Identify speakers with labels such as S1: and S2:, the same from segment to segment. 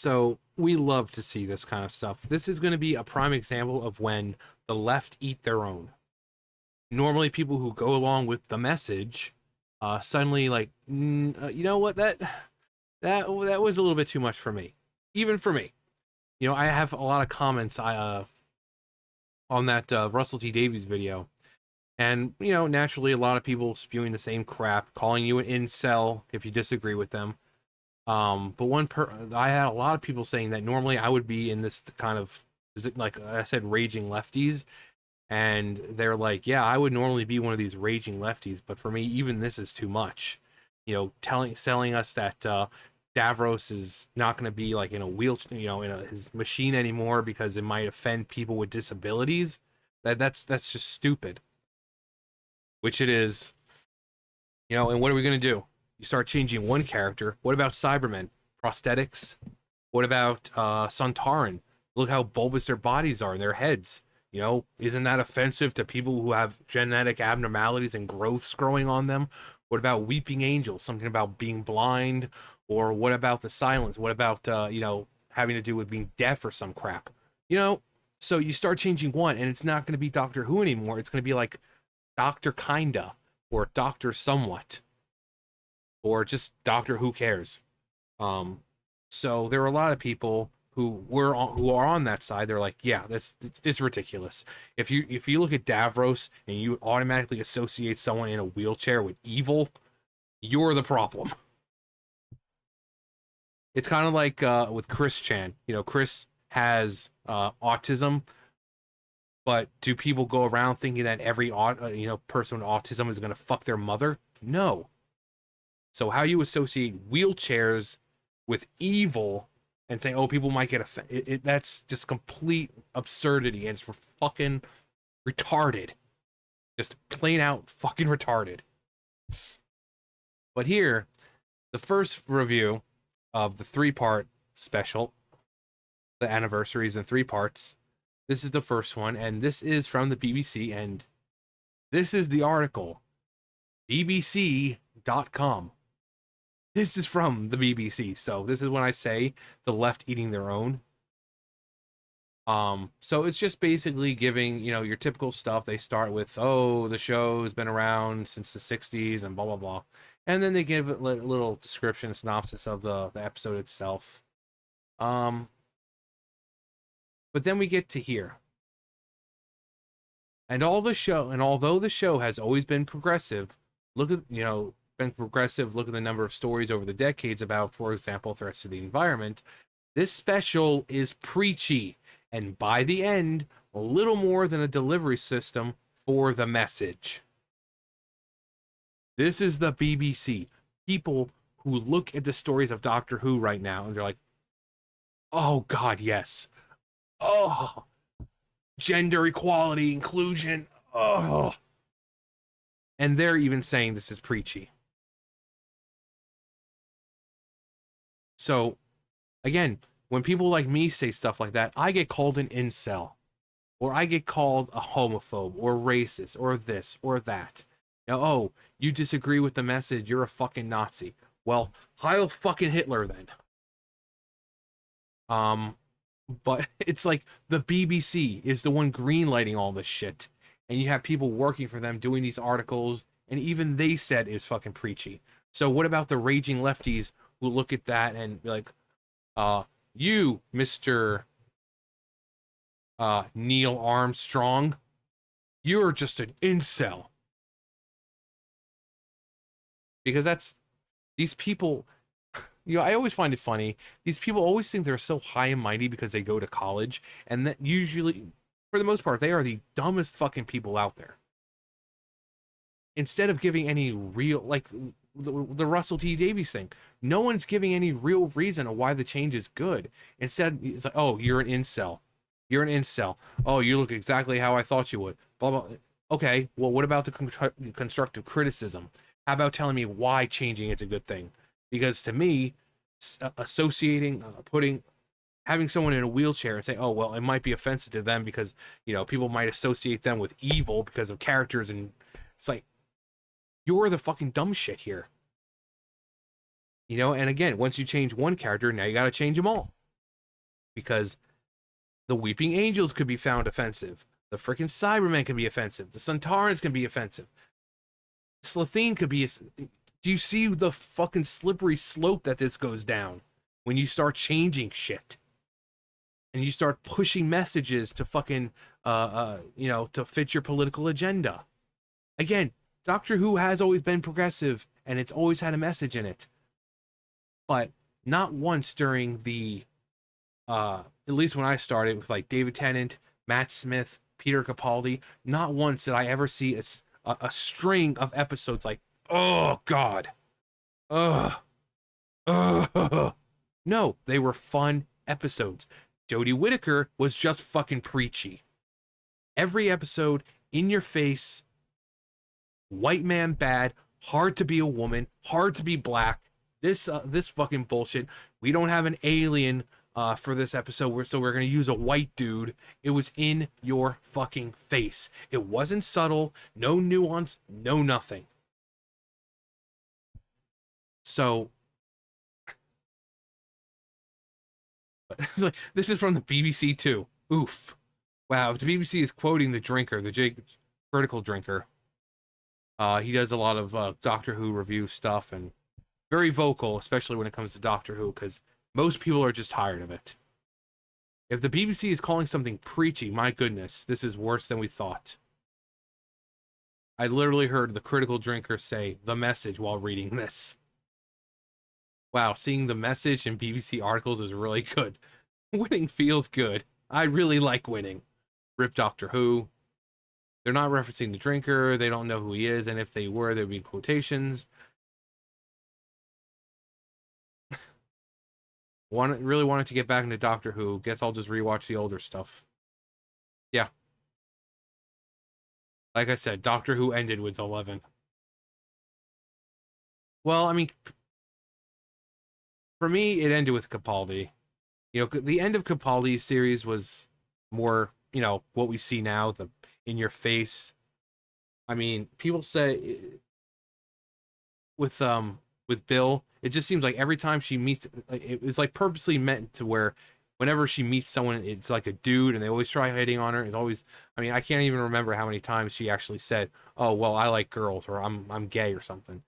S1: So we love to see this kind of stuff. This is going to be a prime example of when the left eat their own. Normally, people who go along with the message, suddenly like, you know what, that was a little bit too much for me, even for me. You know, I have a lot of comments on that Russell T Davies video, and you know, naturally, a lot of people spewing the same crap, calling you an incel if you disagree with them. But I had a lot of people saying that normally I would be in this kind of, is it like I said, raging lefties, and they're like, yeah, I would normally be one of these raging lefties, but for me, even this is too much. You know, selling us that Davros is not going to be like in a wheelchair, you know, his machine anymore because it might offend people with disabilities. That's just stupid. Which it is. You know, and what are we going to do? You start changing one character. What about Cybermen? Prosthetics? What about Sontaran? Look how bulbous their bodies are and their heads. You know, isn't that offensive to people who have genetic abnormalities and growths growing on them? What about Weeping Angels? Something about being blind? Or what about the silence? What about, you know, having to do with being deaf or some crap? You know, so you start changing one, and it's not going to be Doctor Who anymore. It's going to be like Doctor Kinda, or Doctor Somewhat, or just Doctor Who Cares. So there are a lot of people who are on that side. They're like, yeah, it's ridiculous. If you look at Davros and you automatically associate someone in a wheelchair with evil, you're the problem. It's kind of like with Chris Chan. You know, Chris has autism, but do people go around thinking that every person with autism is going to fuck their mother? No. So how you associate wheelchairs with evil and say, oh, people might get offended, that's just complete absurdity, and it's for fucking retarded. Just plain out fucking retarded. But here, the first review of the 3-part special, the anniversaries in 3 parts. This is the first one, and this is from the BBC, and this is the article. BBC.com. This is from the BBC, so this is when I say the left eating their own. So it's just basically giving, you know, your typical stuff. They start with, oh, the show's been around since the 60s and blah, blah, blah. And then they give a little description, synopsis of the episode itself. But then we get to here. And although the show has always been progressive, look at the number of stories over the decades about, for example, threats to the environment. This special is preachy, and by the end, a little more than a delivery system for the message. This is the BBC. People who look at the stories of Doctor Who right now, and they're like, oh God, yes. Oh, gender equality, inclusion. Oh. And they're even saying this is preachy. So, again, when people like me say stuff like that, I get called an incel, or I get called a homophobe, or racist, or this, or that. You know, oh, you disagree with the message, you're a fucking Nazi. Well, Heil fucking Hitler then. But it's like the BBC is the one greenlighting all this shit, and you have people working for them doing these articles, and even they said is fucking preachy. So what about the raging lefties who look at that and be like, you, Mr. Neil Armstrong, you're just an incel. Because that's, these people, you know, I always find it funny. These people always think they're so high and mighty because they go to college, and that usually, for the most part, they are the dumbest fucking people out there. Instead of giving any real, like the Russell T Davies thing, no one's giving any real reason of why the change is good. Instead, it's like, oh, you're an incel. You're an incel. Oh, you look exactly how I thought you would. Blah, blah. Okay, well, what about the constructive criticism? How about telling me why changing it's a good thing? Because to me, associating, having someone in a wheelchair and say, oh, well, it might be offensive to them because, you know, people might associate them with evil because of characters, and it's like, you're the fucking dumb shit here. You know, and again, once you change one character, now you gotta change them all. because the Weeping Angels could be found offensive. The freaking Cybermen can be offensive. The Suntarans can be offensive. Slathine could be. Do you see the fucking slippery slope that this goes down when you start changing shit and you start pushing messages to fucking to fit your political agenda? Again, Doctor Who has always been progressive and it's always had a message in it, but not once during the at least when I started with like David Tennant, Matt Smith, Peter Capaldi, not once did I ever see a string of episodes like, oh god, ugh, ugh. No, they were fun episodes. Jodie Whittaker was just fucking preachy. Every episode, in your face, white man bad, hard to be a woman, hard to be black. This fucking bullshit. We don't have an alien for this episode, so we're gonna use a white dude. It was in your fucking face. It wasn't subtle, no nuance, no nothing. So like, this is from the BBC too. Oof. Wow, if the BBC is quoting the drinker, the critical drinker. He does a lot of Doctor Who review stuff and very vocal, especially when it comes to Doctor Who, because most people are just tired of it. If the BBC is calling something preachy, my goodness, this is worse than we thought. I literally heard the critical drinker say the message while reading this. Wow, seeing the message in BBC articles is really good. Winning feels good. I really like winning. Rip Doctor Who. They're not referencing the drinker. They don't know who he is, and if they were, there'd be quotations. Really wanted to get back into Doctor Who. Guess I'll just rewatch the older stuff. Yeah. Like I said, Doctor Who ended with 11. Well, I mean, for me, it ended with Capaldi. You know, the end of Capaldi's series was more, what we see now, the in your face. I mean, people say with Bill, it just seems like every time she meets, it was like purposely meant to where whenever she meets someone, it's like a dude, and they always try hitting on her. It's always, I mean, I can't even remember how many times she actually said, "Oh, well, I like girls," or "I'm gay," or something.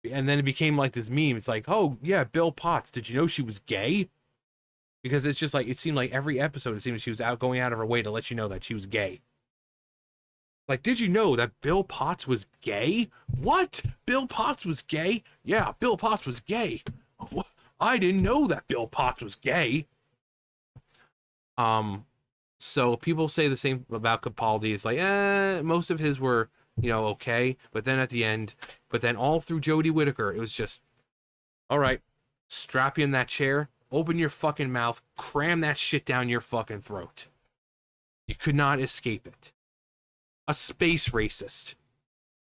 S1: And then it became like this meme. It's like, "Oh yeah, Bill Potts. Did you know she was gay?" Because it's just like it seemed like every episode, it seemed she was going out of her way to let you know that she was gay. Like, did you know that Bill Potts was gay? What? Bill Potts was gay? Yeah, Bill Potts was gay. I didn't know that Bill Potts was gay. So people say the same about Capaldi. It's like, most of his were, okay. But then at the end, all through Jodie Whittaker, it was just, all right, strap you in that chair, open your fucking mouth, cram that shit down your fucking throat. You could not escape it. A space racist.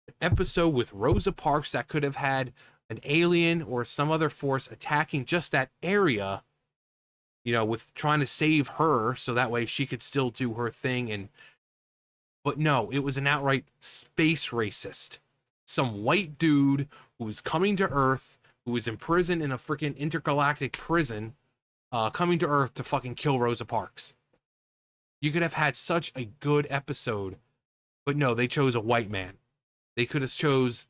S1: An episode with Rosa Parks that could have had an alien or some other force attacking just that area, with trying to save her so that way she could still do her thing. But no, it was an outright space racist. Some white dude who was coming to Earth, who was imprisoned in a freaking intergalactic prison, coming to Earth to fucking kill Rosa Parks. You could have had such a good episode. But no, they chose a white man. They could have chose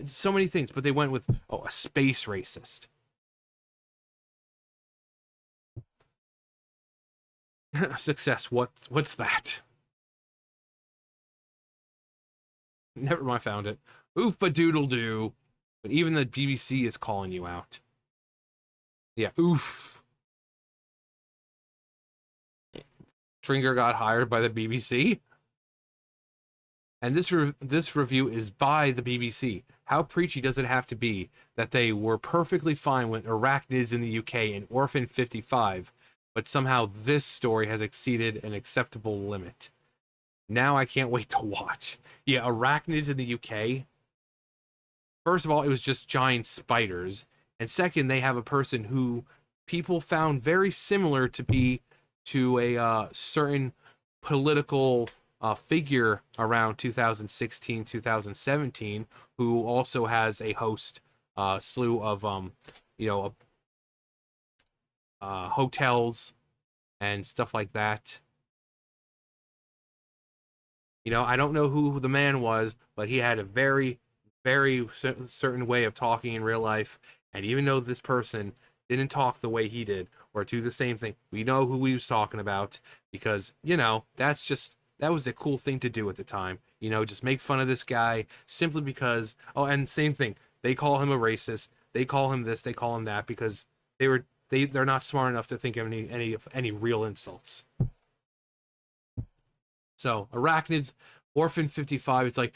S1: so many things, but they went with, a space racist. Success, what's that? Never mind, found it. Oof-a-doodle-doo. But even the BBC is calling you out. Yeah, oof. Stringer got hired by the BBC? And this review is by the BBC. How preachy does it have to be that they were perfectly fine with arachnids in the UK and Orphan 55, but somehow this story has exceeded an acceptable limit? Now I can't wait to watch. Yeah, arachnids in the UK. First of all, it was just giant spiders. And second, they have a person who people found very similar to a certain political figure around 2016, 2017, who also has a host slew of hotels and stuff like that. You know, I don't know who the man was, but he had a very certain way of talking in real life. And even though this person didn't talk the way he did or do the same thing, we know who he was talking about because, you know, that was a cool thing to do at the time. You know, just make fun of this guy simply because, oh, and same thing. They call him a racist. They call him this. They call him that because they're not smart enough to think of any real insults. So Arachnids, Orphan 55, it's like,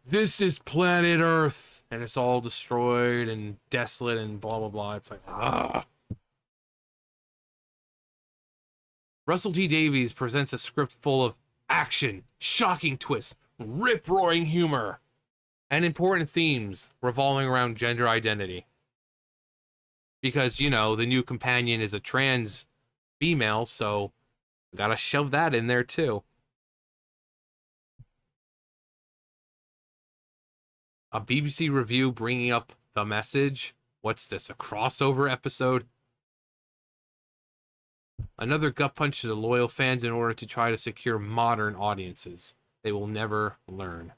S1: this is planet Earth, and it's all destroyed and desolate and blah blah blah. It's like, ah. Russell T Davies presents a script full of action, shocking twists, rip-roaring humor, and important themes revolving around gender identity. Because, you know, the new companion is a trans female, so gotta shove that in there too. A BBC review bringing up The Message. What's this, a crossover episode? Another gut punch to the loyal fans in order to try to secure modern audiences. They will never learn.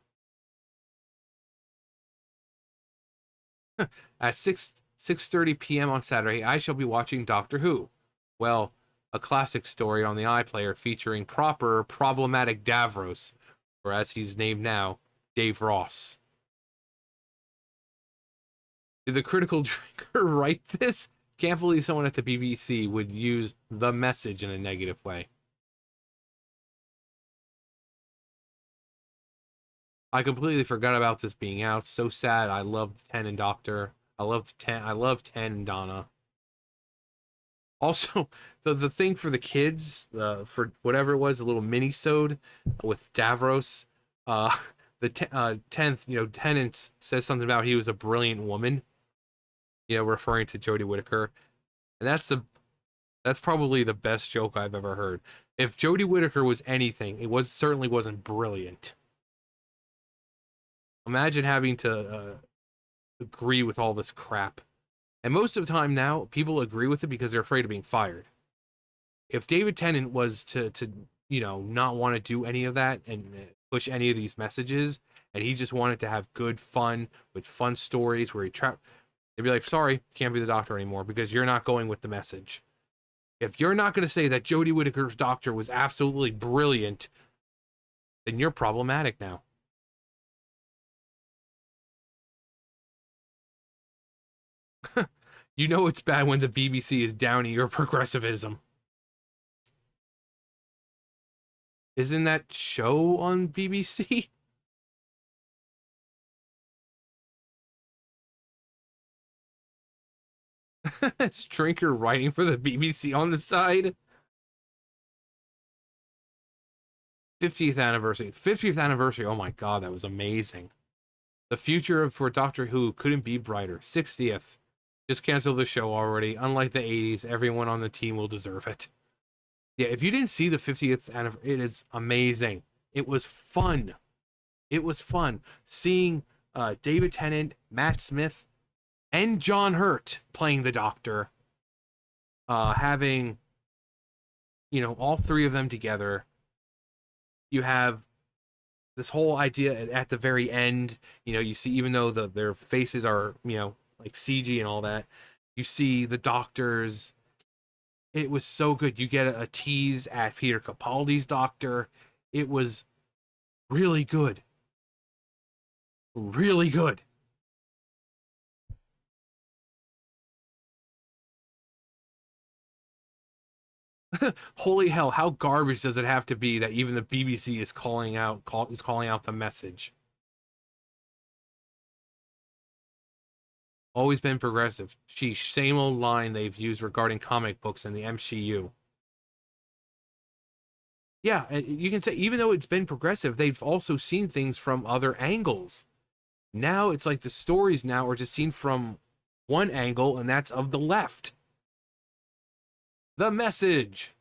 S1: At 6:30 p.m. on Saturday, I shall be watching Doctor Who. Well, a classic story on the iPlayer featuring proper problematic Davros, or as he's named now, Dave Ross. Did the critical drinker write this? Can't believe someone at the BBC would use The Message in a negative way. I completely forgot about this being out. So sad. I loved Ten and Doctor. I loved Ten and Donna. Also, the thing for the kids, for whatever it was, a little mini-sode with Davros. Uh, the 10th, you know, Tennant says something about he was a brilliant woman. You know, referring to Jodie Whittaker, and that's probably the best joke I've ever heard. If Jodie Whittaker was anything, certainly wasn't brilliant. Imagine having to agree with all this crap. And most of the time now, people agree with it because they're afraid of being fired. If David Tennant was to you know, not want to do any of that and push any of these messages, and he just wanted to have good fun with fun stories where they'd be like, sorry, can't be the Doctor anymore because you're not going with the message. If you're not going to say that Jodie Whittaker's Doctor was absolutely brilliant, then you're problematic now. You know it's bad when the BBC is downing your progressivism. Isn't that show on BBC? Is Drinker writing for the BBC on the side? 50th anniversary. 50th anniversary. Oh my god, that was amazing. The future for Doctor Who couldn't be brighter. 60th. Just cancel the show already. Unlike the 80s, everyone on the team will deserve it. Yeah, if you didn't see the 50th anniversary, it is amazing. It was fun. It was fun seeing David Tennant, Matt Smith, and John Hurt playing the Doctor. Having, you know, all three of them together. You have this whole idea at the very end. You know, you see, even though their faces are, you know, like CG and all that, you see the Doctors. It was so good. You get a tease at Peter Capaldi's Doctor. It was really good. Really good. Holy hell, how garbage does it have to be that even the BBC is calling out the message? Always been progressive. Sheesh, same old line they've used regarding comic books and the MCU. Yeah, you can say even though it's been progressive, they've also seen things from other angles. Now it's like the stories now are just seen from one angle, and that's of the left. The Message.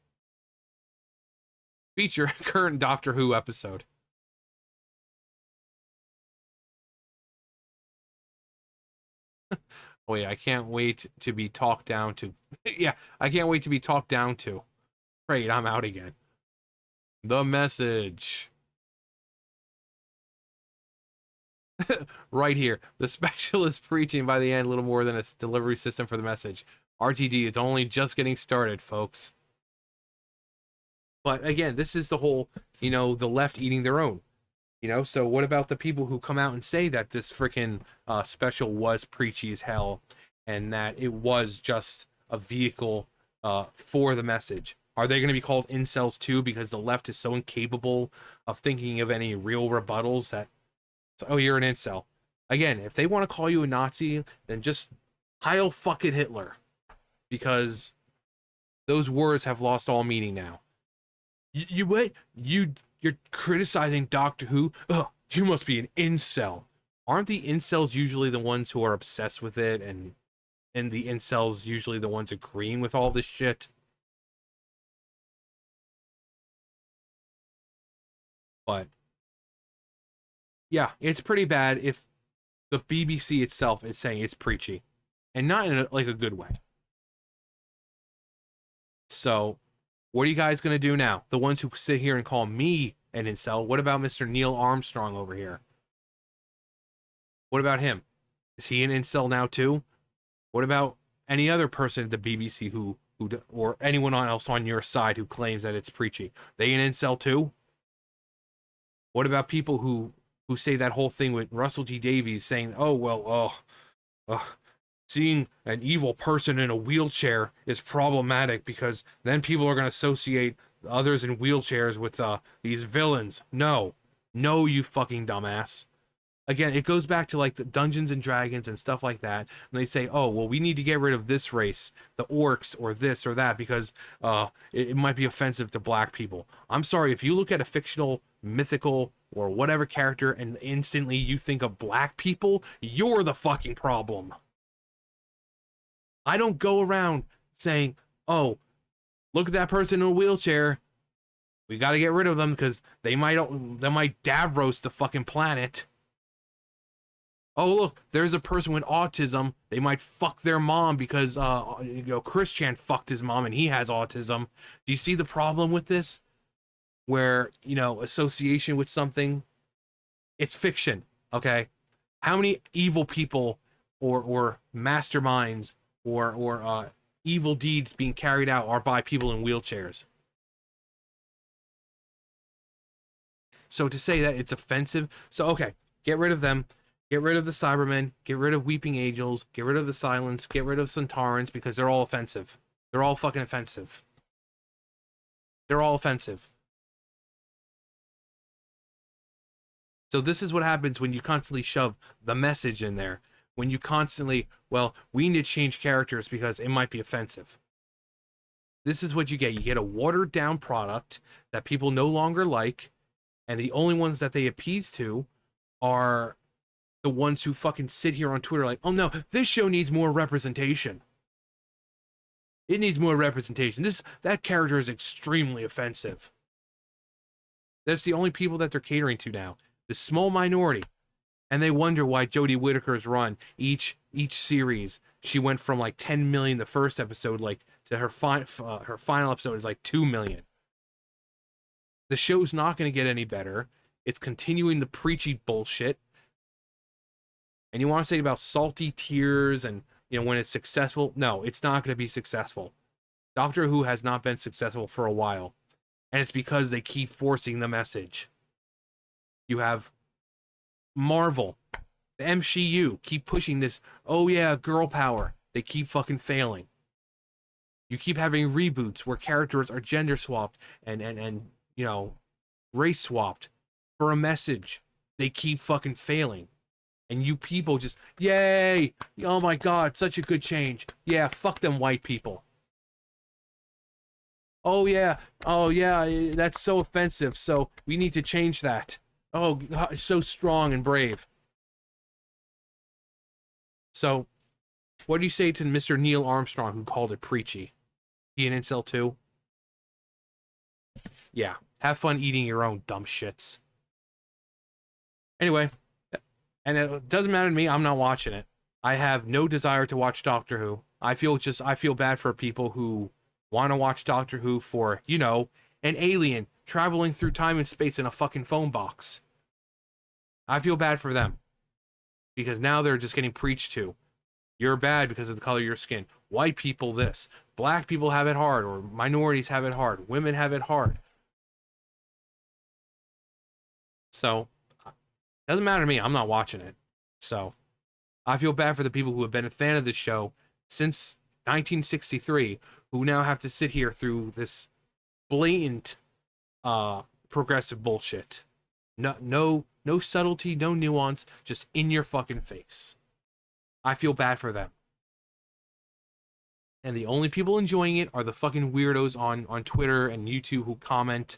S1: Feature current Doctor Who episode. Wait, I can't wait to be talked down to. Yeah, I can't wait to be talked down to. Great, I'm out again. The message. Right here. The specialist preaching by the end, little more than a delivery system for the message. RTD is only just getting started, folks. But again, this is the whole, the left eating their own. So what about the people who come out and say that this freaking special was preachy as hell and that it was just a vehicle for the message? Are they going to be called incels too because the left is so incapable of thinking of any real rebuttals that, oh, you're an incel? Again, if they want to call you a Nazi, then just Heil fucking Hitler, because those words have lost all meaning now. You what? You're criticizing Doctor Who? Ugh, you must be an incel. Aren't the incels usually the ones who are obsessed with it, and the incels usually the ones agreeing with all this shit? But yeah, it's pretty bad if the BBC itself is saying it's preachy, and not in like a good way. So, what are you guys gonna do now? The ones who sit here and call me an incel. What about Mr. Neil Armstrong over here? What about him? Is he an incel now too? What about any other person at the BBC or anyone else on your side who claims that it's preachy? They an incel too? What about people who say that whole thing with Russell T Davies saying, "Oh well, seeing an evil person in a wheelchair is problematic because then people are going to associate others in wheelchairs with these villains." No, you fucking dumbass. Again, it goes back to like the Dungeons and Dragons and stuff like that. And they say, oh, well, we need to get rid of this race, the orcs or this or that, because it might be offensive to black people. I'm sorry, if you look at a fictional, mythical, or whatever character and instantly you think of black people, you're the fucking problem. I don't go around saying, oh, look at that person in a wheelchair. We got to get rid of them because they might Davros the fucking planet. Oh, look, there's a person with autism. They might fuck their mom because, Chris Chan fucked his mom and he has autism. Do you see the problem with this? Where, association with something, it's fiction, okay? How many evil people or masterminds or evil deeds being carried out are by people in wheelchairs? So to say that it's offensive, so okay, get rid of them. Get rid of the Cybermen, get rid of Weeping Angels, get rid of the Silence, get rid of Centaurans because they're all offensive. They're all fucking offensive. They're all offensive. So this is what happens when you constantly shove the message in there. When you constantly, well, we need to change characters because it might be offensive. This is what you get. You get a watered down product that people no longer like, and the only ones that they appease to are the ones who fucking sit here on Twitter like, oh no, this show needs more representation. It needs more representation. That character is extremely offensive. That's the only people that they're catering to now. The small minority. And they wonder why Jodie Whittaker's run each series, she went from like 10 million the first episode, like to her final episode is like 2 million. The show's not going to get any better. It's continuing the preachy bullshit. And you want to say about salty tears and, when it's successful? No, it's not going to be successful. Doctor Who has not been successful for a while. And it's because they keep forcing the message. You have Marvel, the MCU, keep pushing this, oh yeah, girl power. They keep fucking failing. You keep having reboots where characters are gender swapped and race swapped for a message. They keep fucking failing. And you people just, yay! Oh my god, such a good change. Yeah, fuck them white people. Oh yeah, that's so offensive, so we need to change that. Oh, God, so strong and brave. So, what do you say to Mr. Neil Armstrong who called it preachy? He an incel too? Yeah, have fun eating your own dumb shits. Anyway, and it doesn't matter to me, I'm not watching it. I have no desire to watch Doctor Who. I feel bad for people who want to watch Doctor Who for, you know, an alien traveling through time and space in a fucking phone box. I feel bad for them because now they're just getting preached to. You're bad because of the color of your skin. White people this. Black people have it hard, or minorities have it hard. Women have it hard. So, doesn't matter to me. I'm not watching it. So, I feel bad for the people who have been a fan of this show since 1963, who now have to sit here through this blatant progressive bullshit. No subtlety, no nuance, just in your fucking face. I feel bad for them. And the only people enjoying it are the fucking weirdos on Twitter and YouTube who comment,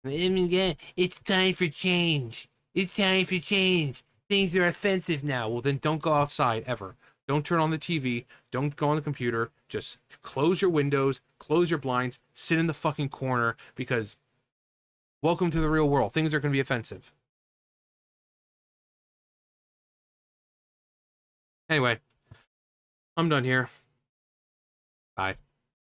S1: it's time for change. It's time for change. Things are offensive now. Well, then don't go outside ever. Don't turn on the TV. Don't go on the computer. Just close your windows, close your blinds, sit in the fucking corner because welcome to the real world. Things are going to be offensive. Anyway, I'm done here.